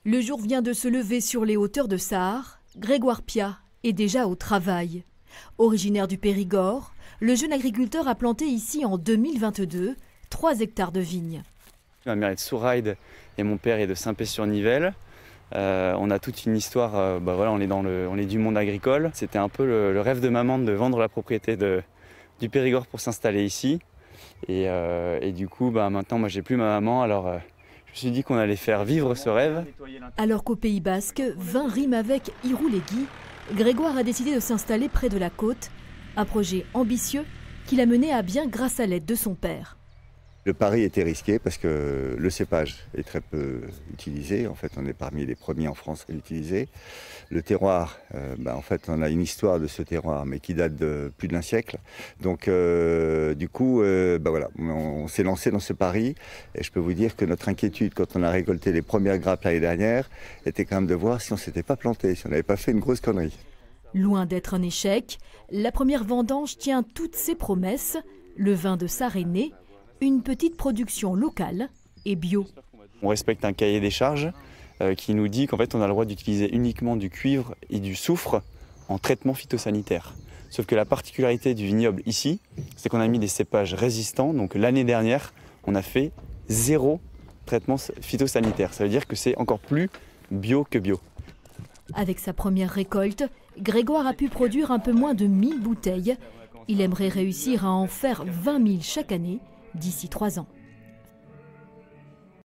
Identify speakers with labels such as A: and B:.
A: Le jour vient de se lever sur les hauteurs de Sarre. Grégoire Piat est déjà au travail. Originaire du Périgord, le jeune agriculteur a planté ici en 2022 3 hectares de vignes.
B: Ma mère est de Souraïde et mon père est de Saint-Pé-sur-Nivelle. On a toute une histoire, voilà, on est du monde agricole. C'était un peu le rêve de maman de vendre la propriété du Périgord pour s'installer ici. Et du coup, maintenant, moi j'ai plus ma maman, alors je me suis dit qu'on allait faire vivre ce rêve.
A: Alors qu'au Pays Basque, 20 rime avec Irouléguy, Grégoire a décidé de s'installer près de la côte. Un projet ambitieux qu'il a mené à bien grâce à l'aide de son père.
C: Le pari était risqué parce que le cépage est très peu utilisé. En fait, on est parmi les premiers en France à l'utiliser. Le terroir, en fait, on a une histoire de ce terroir, mais qui date de plus d'1 siècle. Donc, du coup, voilà, on s'est lancé dans ce pari. Et je peux vous dire que notre inquiétude, quand on a récolté les premières grappes l'année dernière, était quand même de voir si on ne s'était pas planté, si on n'avait pas fait une grosse connerie.
A: Loin d'être un échec, la première vendange tient toutes ses promesses. Le vin de Sarre est né. Une petite production locale et bio.
B: On respecte un cahier des charges qui nous dit qu'en fait on a le droit d'utiliser uniquement du cuivre et du soufre en traitement phytosanitaire. Sauf que la particularité du vignoble ici, c'est qu'on a mis des cépages résistants. Donc l'année dernière, on a fait 0 traitement phytosanitaire. Ça veut dire que c'est encore plus bio que bio.
A: Avec sa première récolte, Grégoire a pu produire un peu moins de 1000 bouteilles. Il aimerait réussir à en faire 20 000 chaque année d'ici 3 ans.